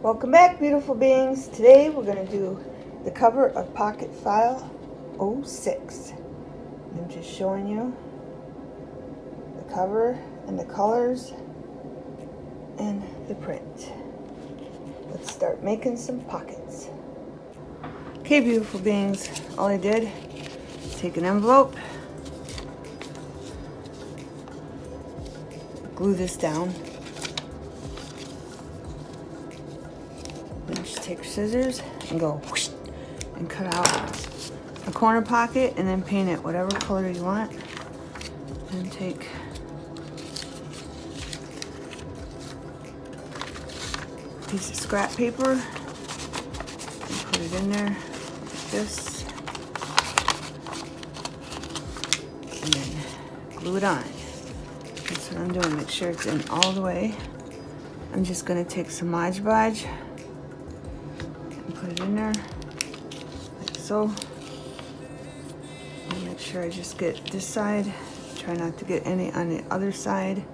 Welcome back, beautiful beings. Today we're going to do the cover of Pocket File 06. I'm just showing you the cover and the colors and the print. Let's start making some pockets. Okay, beautiful beings, all I did is take an envelope, glue this down. Just take your scissors and go whoosh, and cut out a corner pocket and then paint it whatever color you want. And take a piece of scrap paper and put it in there like this. And then glue it on. That's what I'm doing. Make sure it's in all the way. I'm just going to take some Mod Podge. Put it in there, like so. And make sure I just get this side. Try not to get any on the other side,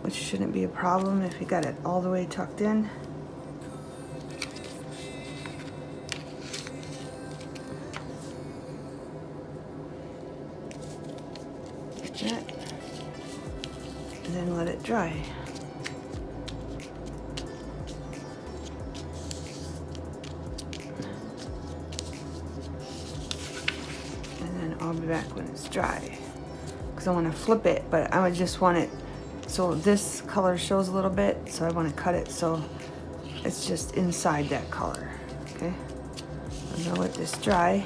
which shouldn't be a problem if you got it all the way tucked in. Like that. And then let it dry. I'll be back when it's dry because I want to flip it, but I would just want it so this color shows a little bit, so I want to cut it so it's just inside that color. Okay, I'm gonna let this dry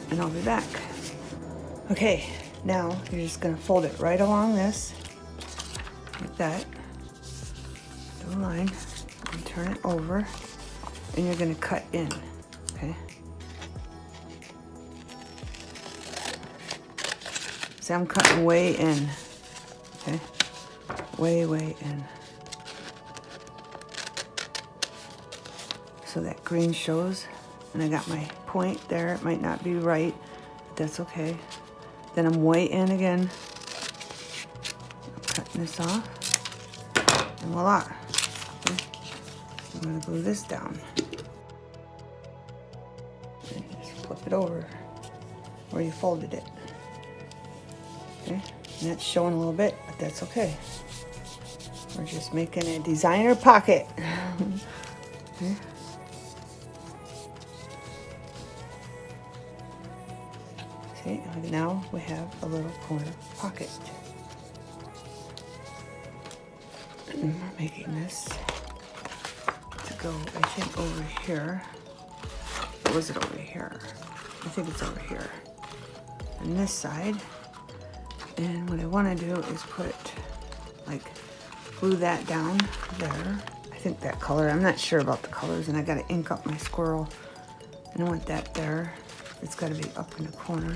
and I'll be back. Okay, now you're just gonna fold it right along this like that, do a line and turn it over, and you're gonna cut in. Okay, see, I'm cutting way in, okay? Way in. So that green shows, and I got my point there. It might not be right, but that's okay. Then I'm way in again. I'm cutting this off, and voila. Okay. I'm gonna glue this down. And just flip it over where you folded it. Okay, and that's showing a little bit, but that's okay. We're just making a designer pocket. Okay. See, now we have a little corner pocket. And we're making this to go, I think, over here. Or was it over here? I think it's over here. On this side. And what I want to do is put, like, glue that down there. I think that color, I'm not sure about the colors, and I got to ink up my squirrel. And I want that there. It's got to be up in the corner.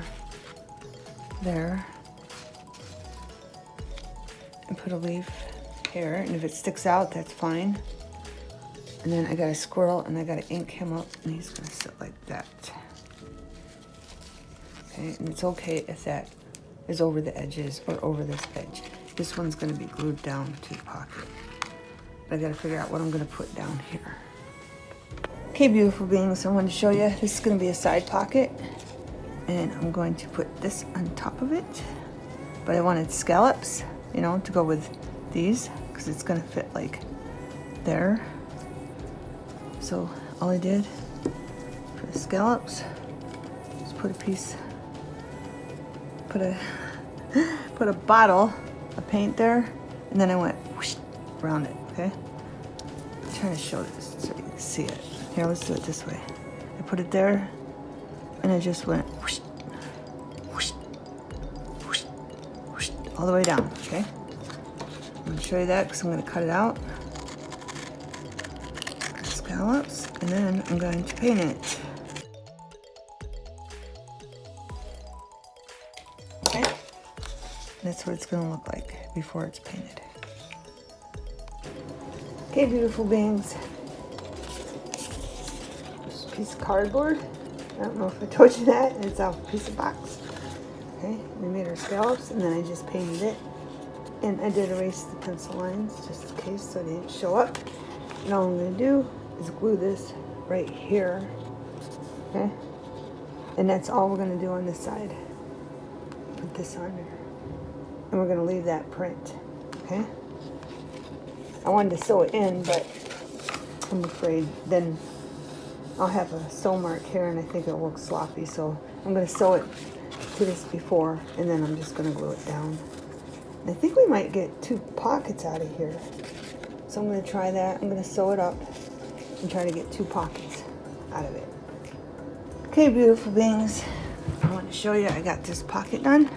There. And put a leaf here, and if it sticks out, that's fine. And then I got a squirrel, and I got to ink him up, and he's going to sit like that. Okay, and it's okay if that is over the edges or over this edge. This one's going to be glued down to the pocket. But I got to figure out what I'm going to put down here. Okay, beautiful beings, I want to show you. This is going to be a side pocket, and I'm going to put this on top of it. But I wanted scallops, you know, to go with these because it's going to fit like there. So all I did for the scallops is put a bottle of paint there, and then I went whoosh around it. Okay, I'm trying to show this so you can see it. Here, let's do it this way. I put it there, and I just went whoosh, whoosh, whoosh, whoosh, all the way down. Okay, I'm going to show you that because I'm going to cut it out. Scallops, and then I'm going to paint it. That's what it's going to look like before it's painted. Okay, beautiful beings. Just a piece of cardboard. I don't know if I told you that. It's off a piece of box. Okay, we made our scallops, and then I just painted it. And I did erase the pencil lines just in case so they didn't show up. Now all I'm going to do is glue this right here, okay? And that's all we're going to do on this side. Put this on there. And we're going to leave that print, okay? I wanted to sew it in, but I'm afraid then I'll have a sew mark here and I think it'll look sloppy, so I'm going to sew it to this before, and then I'm just going to glue it down. And I think we might get 2 pockets out of here. So I'm going to try that. I'm going to sew it up and try to get 2 pockets out of it. Okay, beautiful beings. I want to show you I got this pocket done.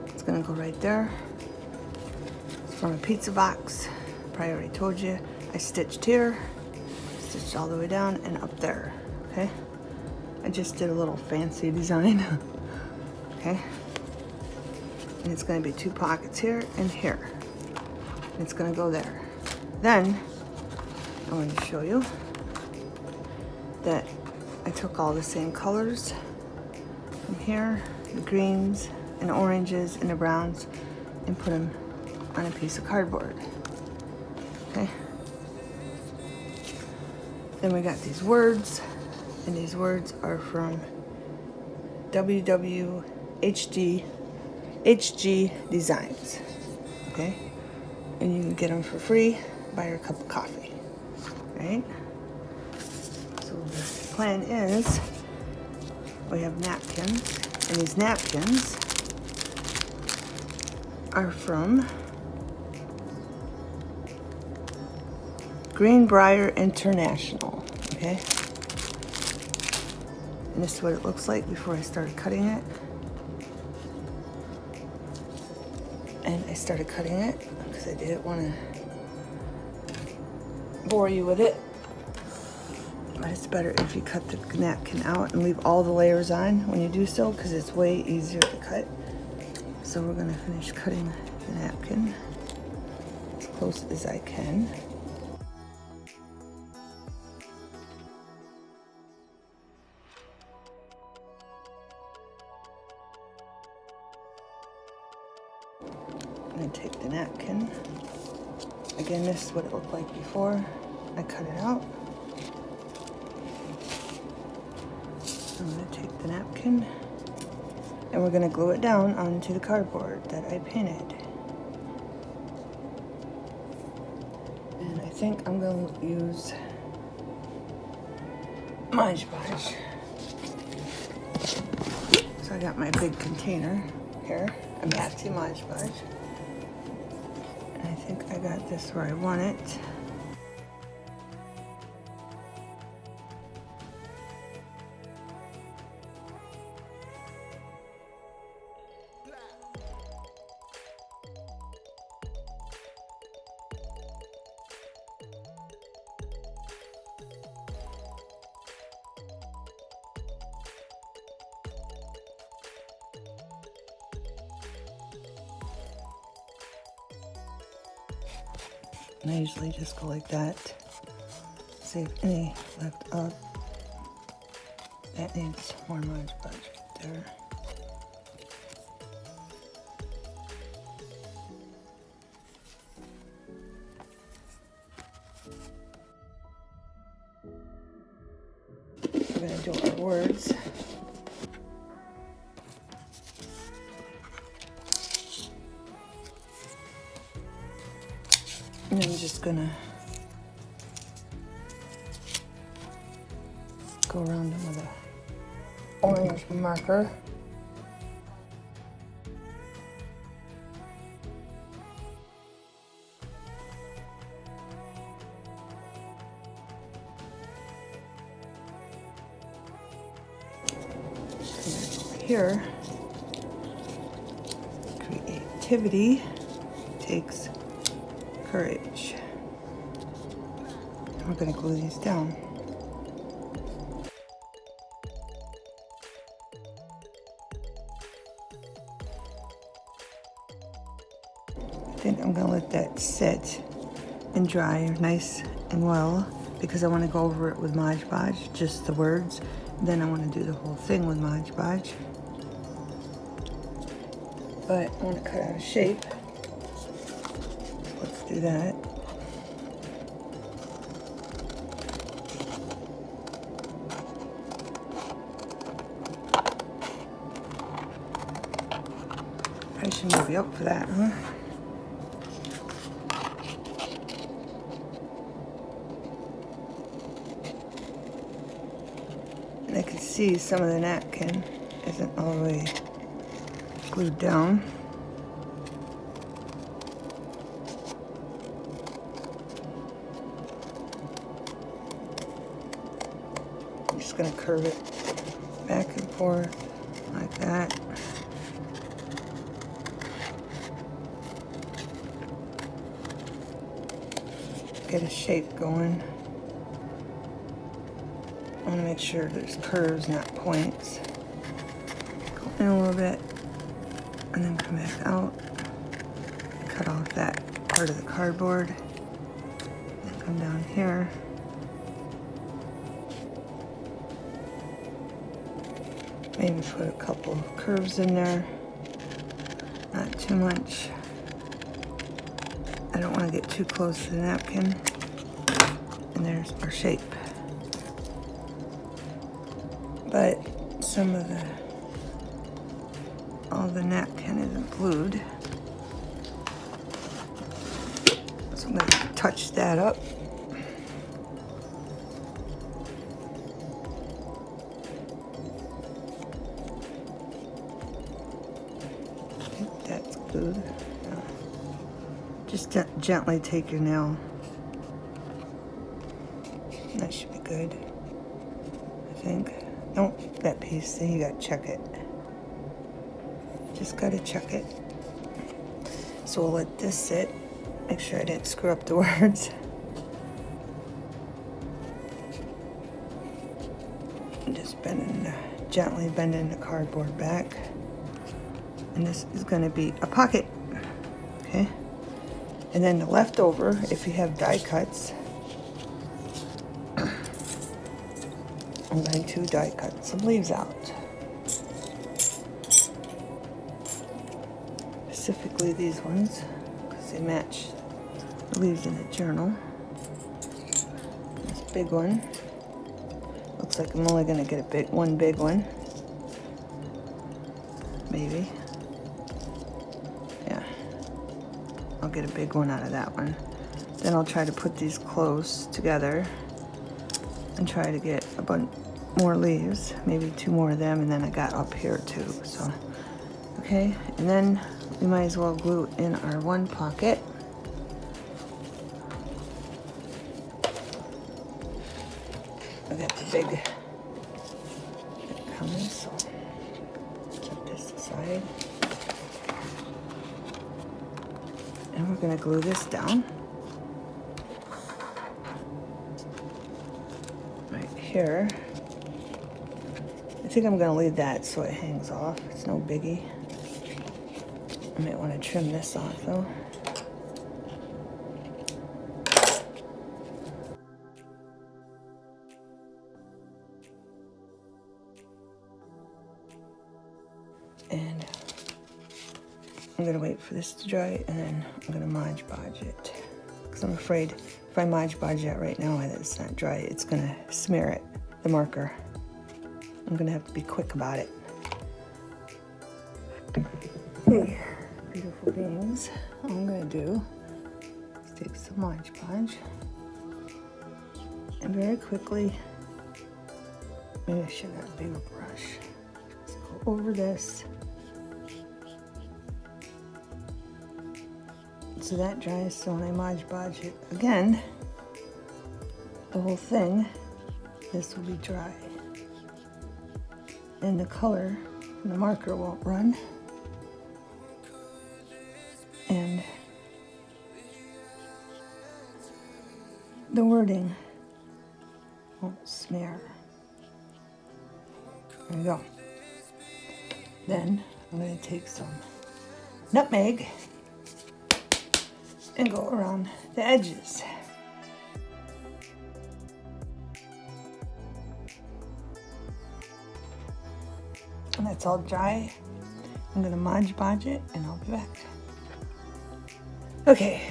It's going to go right there. It's from a pizza box. Probably already told you. I stitched here, stitched all the way down and up there. Okay? I just did a little fancy design. Okay? And it's going to be 2 pockets here and here. And it's going to go there. Then, I want to show you that I took all the same colors from here, the greens and oranges and the browns, and put them on a piece of cardboard. Okay? Then we got these words, and these words are from HG Designs. Okay? And you can get them for free. Buy her a cup of coffee, right? So the plan is we have napkins, and these napkins are from Greenbrier International, okay? And this is what it looks like before I started cutting it. And I started cutting it because I didn't want to bore you with it. But it's better if you cut the napkin out and leave all the layers on when you do so, because it's way easier to cut. So we're going to finish cutting the napkin as close as I can. I'm going to take the napkin. Again, this is what it looked like before I cut it out. I'm going to take the napkin and we're going to glue it down onto the cardboard that I painted. And I think I'm going to use Mod Podge. So I got my big container here, a Maxi Mod Podge. And I think I got this where I want it. And I usually just go like that. Save any left up. That needs more Mod Podge right there. We're going to do our words. And I'm just gonna go around them with an orange marker. Over here, creativity takes courage. And we're going to glue these down. I think I'm going to let that sit and dry nice and well, because I want to go over it with Mod Podge, just the words. Then I want to do the whole thing with Mod Podge. But I want to cut out a shape. Let's do that. section will be up for that, huh? And I can see some of the napkin isn't all the way glued down. I'm just going to curve it back and forth like that. Get a shape going. I want to make sure there's curves, not points. Go in a little bit and then come back out. Cut off that part of the cardboard. Then come down here. Maybe put a couple curves in there. Not too much. I don't want to get too close to the napkin. And there's our shape. But some of all the napkin isn't glued. So I'm going to touch that up. I think that's glued. Just gently take your nail. That should be good, I think. No, that piece, then you gotta check it. Just gotta check it. So we'll let this sit. Make sure I didn't screw up the words. And just gently bending the cardboard back. And this is gonna be a pocket, okay? And then the leftover, if you have die cuts, I'm going to die cut some leaves out. Specifically these ones, because they match the leaves in the journal. This big one. Looks like I'm only going to get one big one. Maybe. Yeah. I'll get a big one out of that one. Then I'll try to put these close together and try to get a bunch more leaves, maybe 2 more of them, and then I got up here too. So, okay, and then we might as well glue in our one pocket. I got the big coming, so keep this aside. And we're gonna glue this down right here. I think I'm gonna leave that so it hangs off. It's no biggie. I might want to trim this off though. And I'm gonna wait for this to dry, and then I'm gonna Mod Podge it. Because I'm afraid if I Mod Podge it right now and it's not dry, it's gonna smear it, the marker. I'm gonna have to be quick about it. Okay, beautiful beings. All I'm gonna do is take some Mod Podge and very quickly, maybe I should have a bigger brush. Let's go over this. So that dries, so when I Mod Podge it again, the whole thing, this will be dry. And the color from the marker won't run. And the wording won't smear. There we go. Then I'm going to take some nutmeg and go around the edges. And that's all dry. I'm gonna Mod Podge it and I'll be back. Okay,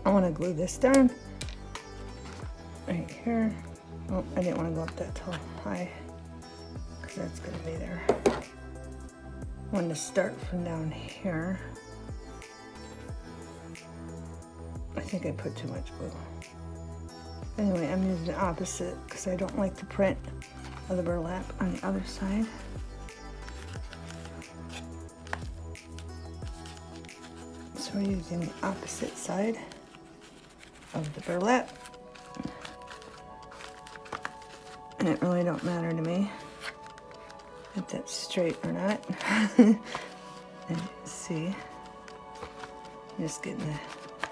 I wanna glue this down right here. Oh, I didn't wanna go up that tall high because that's gonna be there. want to start from down here. I think I put too much glue. Anyway, I'm using the opposite because I don't like the print of the burlap on the other side. So we're using the opposite side of the burlap. And it really don't matter to me if that's straight or not. And see, I'm just getting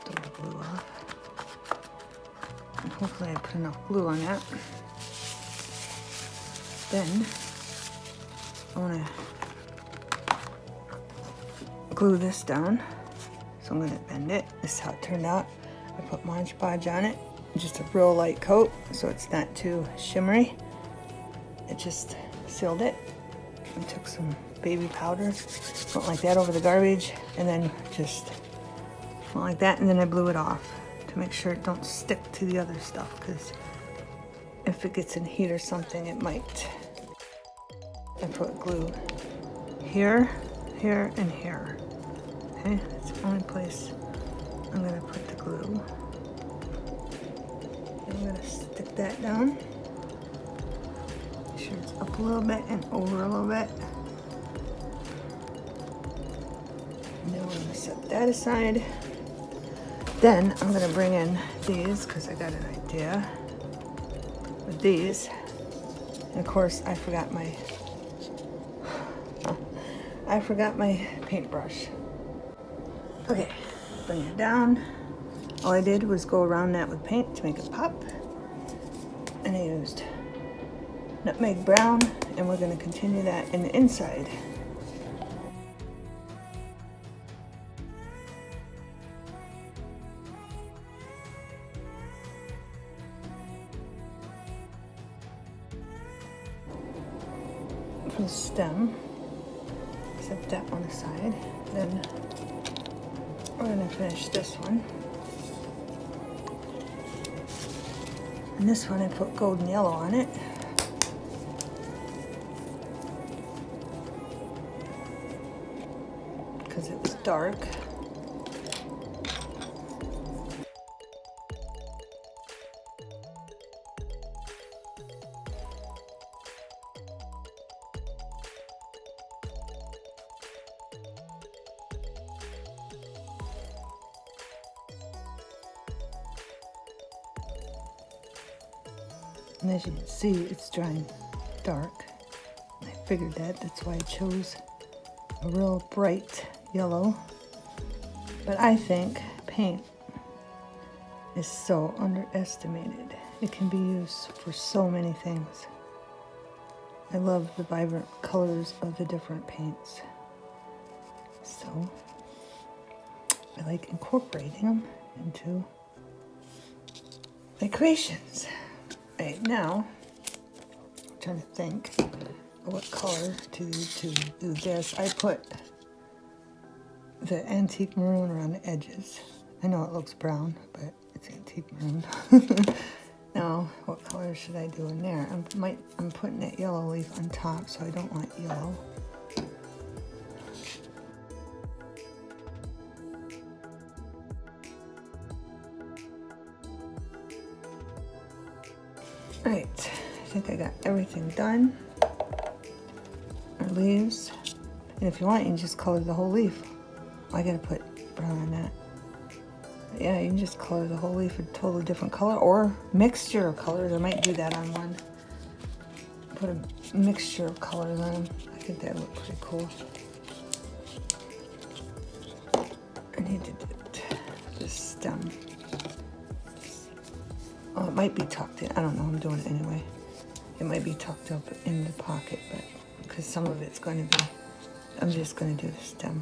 the glue off. And hopefully I put enough glue on that. Then I want to glue this down. So I'm going to bend it. This is how it turned out. I put Mod Podge on it. Just a real light coat so it's not too shimmery. It just sealed it. I took some baby powder, went like that over the garbage, and then just went like that, and then I blew it off to make sure it don't stick to the other stuff, because if it gets in heat or something, it might. I put glue here, here, and here. Okay, that's the only place I'm gonna put the glue. I'm gonna stick that down. Make sure it's up a little bit and over a little bit. And then we're gonna set that aside. Then I'm gonna bring in these because I got an idea with these. And of course, I forgot my paintbrush. Okay, bring it down. All I did was go around that with paint to make it pop. And I used nutmeg brown, and we're going to continue that in the inside. For the stem, set that one aside. Then we're going to finish this one. And this one I put golden yellow on it. Because it was dark. And as you can see, it's drying dark. I figured that's why I chose a real bright yellow. But I think paint is so underestimated. It can be used for so many things. I love the vibrant colors of the different paints. So I like incorporating them into my creations. Right now, I'm trying to think of what color to do this. I put the antique maroon around the edges. I know it looks brown, but it's antique maroon. Now, what color should I do in there? I'm putting that yellow leaf on top, so I don't want yellow. Right, I think I got everything done. Our leaves. And if you want, you can just color the whole leaf. I gotta put brown on that. But yeah, you can just color the whole leaf a totally different color or mixture of colors. I might do that on one. Put a mixture of colors on them. I think that would look pretty cool. I need to do this stem. Oh, it might be tucked in. I don't know. I'm doing it anyway. It might be tucked up in the pocket, but because some of it's going to be, I'm just going to do the stem.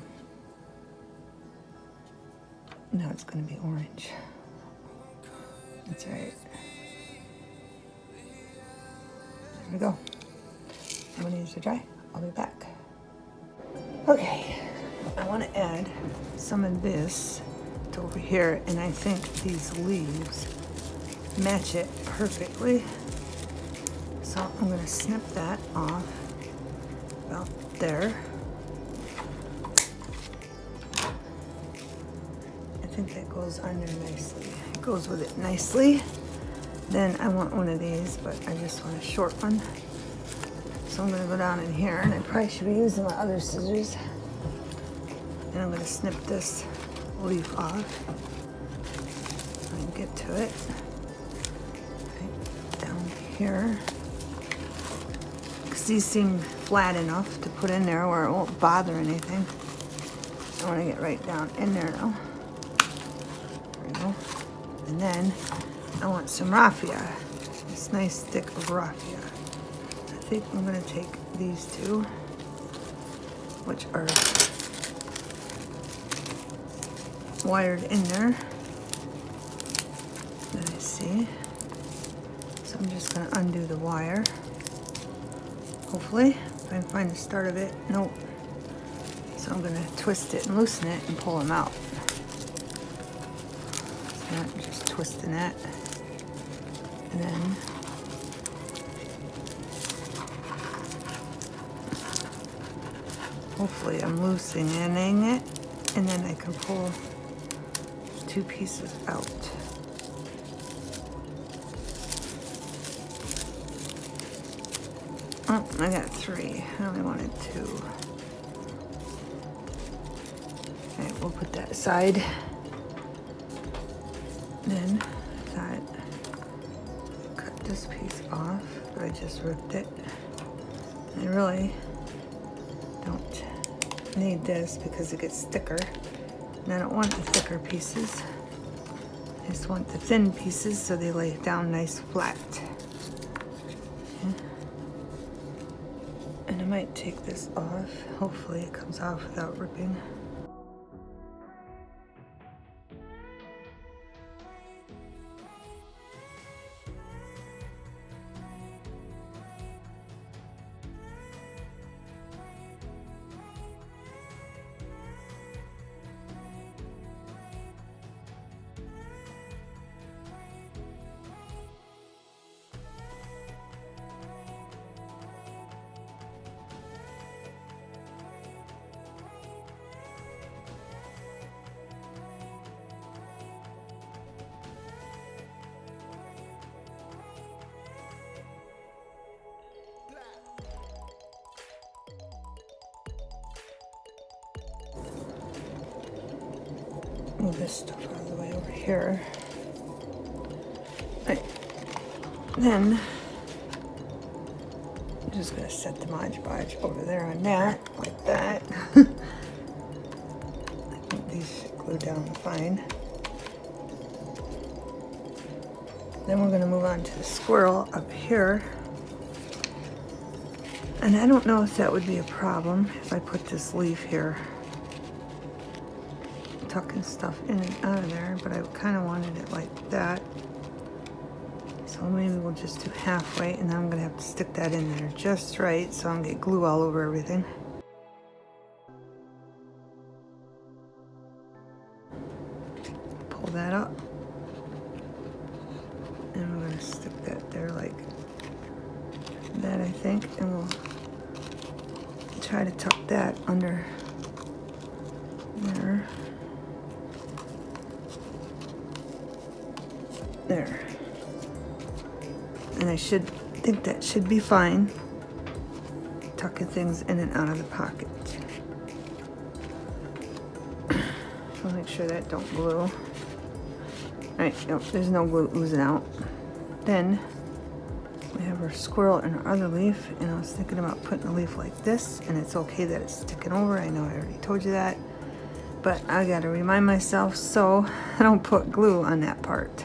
Now it's going to be orange. That's all right. There we go. I'm going to use the dry. I'll be back. Okay. I want to add some of this to over here, and I think these leaves match it perfectly. So I'm going to snip that off about there. think that goes on there nicely. It goes with it nicely. Then I want one of these, but I just want a short one. So I'm gonna go down in here, and I probably should be using my other scissors. And I'm gonna snip this leaf off and get to it. Right down here. Because these seem flat enough to put in there where it won't bother anything. I want to get right down in there now. There we go. And then I want some raffia. This nice stick of raffia. I think I'm going to take these two, which are wired in there that I see. So I'm just going to undo the wire. Hopefully, if I can find the start of it. Nope. So I'm going to twist it and loosen it and pull them out. So I'm just twisting that. And then hopefully I'm loosening it, and then I can pull two pieces out. Oh, I got three. I only wanted two. Okay, we'll put that aside. Then I thought cut this piece off, but I just ripped it. I really don't need this because it gets thicker. And I don't want the thicker pieces. I just want the thin pieces so they lay down nice flat. And I might take this off. Hopefully it comes off without ripping. Move this stuff out of the way over here. Right. Then I'm just gonna set the Mod Podge over there on that, like that. I think these should glue down fine. Then we're gonna move on to the squirrel up here. And I don't know if that would be a problem if I put this leaf here. Tucking stuff in and out of there, but I kind of wanted it like that. So maybe we'll just do halfway, and then I'm gonna have to stick that in there just right so I don't get glue all over everything. Pull that up, and we're gonna stick that there like that, I think, and we'll try to tuck that under there. There. And I should think that should be fine. Tucking things in and out of the pocket. So make sure that don't glue. Alright, nope, there's no glue oozing out. Then we have our squirrel and our other leaf, and I was thinking about putting a leaf like this, and it's okay that it's sticking over. I know I already told you that, but I gotta remind myself so I don't put glue on that part.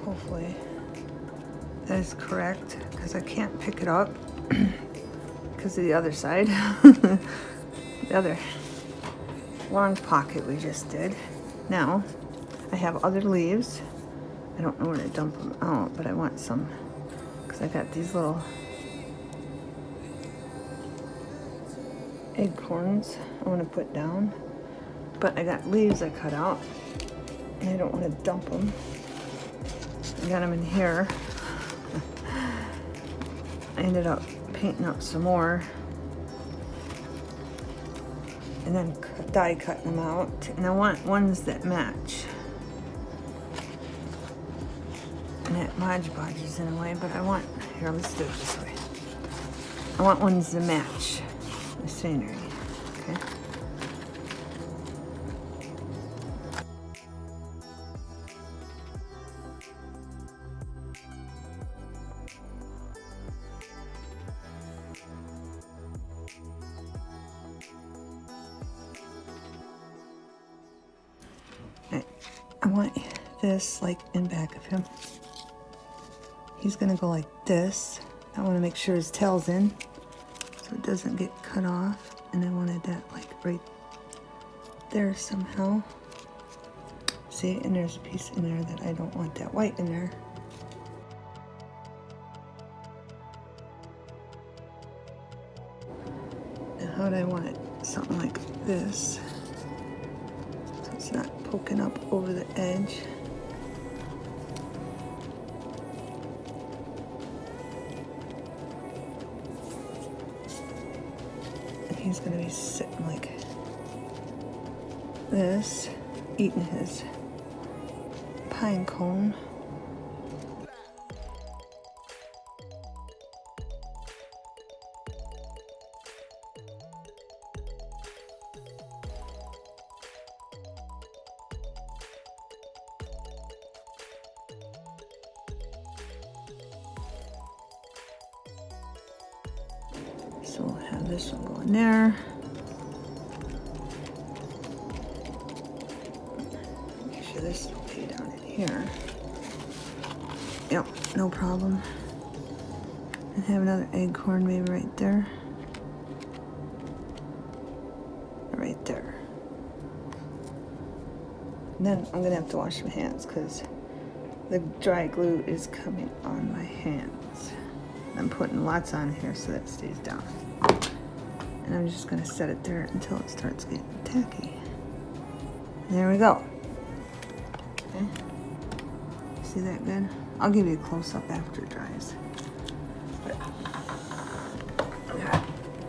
Hopefully that is correct, because I can't pick it up because of the other side. The other long pocket we just did. Now I have other leaves. I don't know where to dump them out, but I want some because I got these little acorns I want to put down, but I got leaves I cut out and I don't want to dump them. I got them in here. I ended up painting up some more. And then die cutting them out. And I want ones that match. And that Mod Podge is in a way, but I want, here, let's do it this way. I want ones that match the scenery, okay? I want this like in back of him. He's gonna go like this. I want to make sure his tail's in so it doesn't get cut off. And I wanted that like right there somehow. See, and there's a piece in there that I don't want that white in there. Now how do I want it? Something like this. So it's not poking up over the edge. And he's gonna be sitting like this, eating his pine cone. So we'll have this one going there. Make sure this will be down in here. Yep, no problem. And have another acorn maybe right there. Right there. And then I'm gonna have to wash my hands because the dry glue is coming on my hands. I'm putting lots on here so that it stays down. And I'm just gonna set it there until it starts getting tacky. And there we go. Okay. See that good? I'll give you a close-up after it dries. But I got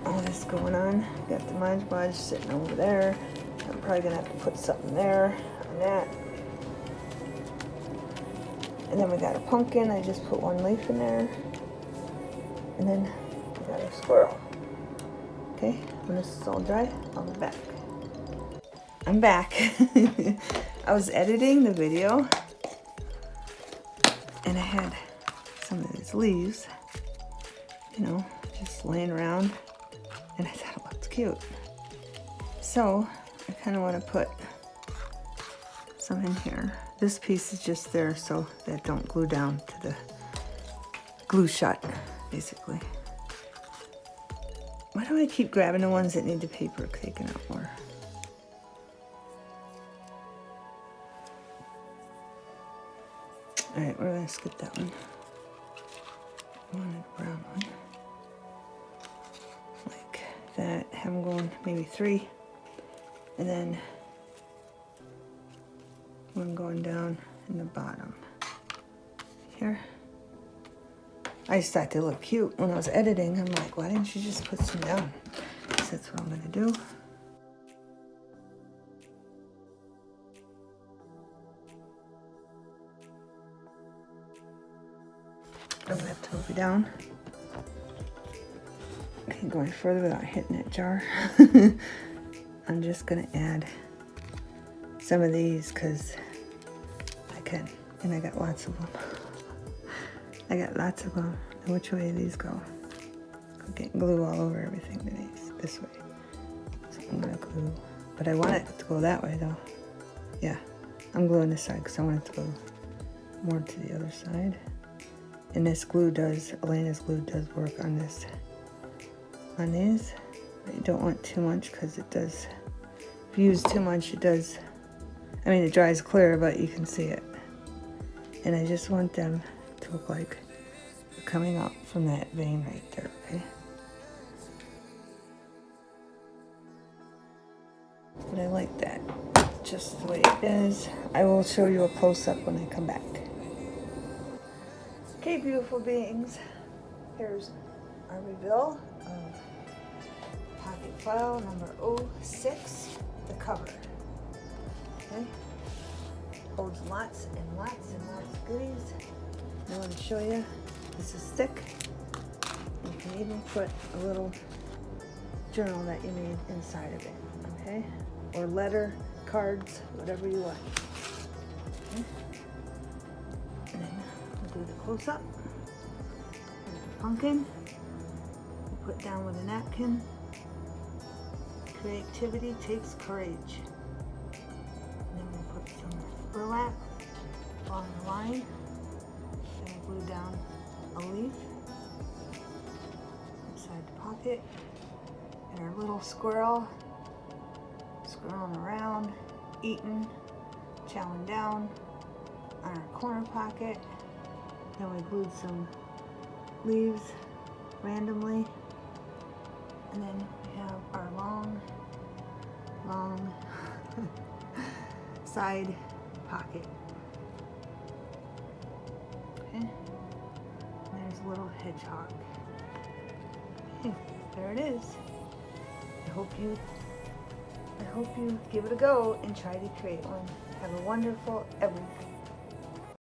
all this going on. Got the Mod Podge sitting over there. I'm probably gonna have to put something there on that. And then we got a pumpkin. I just put one leaf in there. And then we got a squirrel. Okay, when this is all dry, I'll be back. I'm back. I was editing the video and I had some of these leaves, you know, just laying around, and I thought it looked cute. So I kind of want to put some in here. This piece is just there so that don't glue down to the glue shut, basically. Why do I keep grabbing the ones that need the paper taken out more? All right, we're gonna skip that one. I wanted a brown one. Like that, have them going maybe 3. And then one going down in the bottom here. I just thought they looked cute when I was editing. I'm like, why didn't you just put some down? So that's what I'm gonna do. I'm gonna have to move it down. Can't go any further without hitting that jar. I'm just gonna add some of these because I can, and I got lots of them. I got lots of them. And which way do these go? I'm getting glue all over everything today. This way. So I'm gonna glue. But I want it to go that way though. Yeah. I'm gluing this side because I want it to go more to the other side. And this glue does, Elena's glue does work on this. On these. But you don't want too much because it does, if you use too much it does, I mean it dries clear but you can see it. And I just want them to look like they're coming up from that vein right there, okay? But I like that, just the way it is. I will show you a close-up when I come back. Okay, beautiful beings. Here's our reveal of pocket file number 06, the cover. Okay, holds lots and lots and lots of goodies. I want to show you, this is thick. You can even put a little journal that you made inside of it, okay? Or letter, cards, whatever you want. Okay. And then we'll do the close-up. There's the pumpkin. We'll put down with a napkin. Creativity takes courage. And then we'll put some burlap along the line. And we'll glue down a leaf inside the pocket. And our little squirrel, squirreling around, eating, chowing down on our corner pocket. Then we glued some leaves randomly. And then we have our long side pocket. Okay. And there's a little hedgehog. Okay, there it is. I hope you give it a go and try to create one. Have a wonderful everything.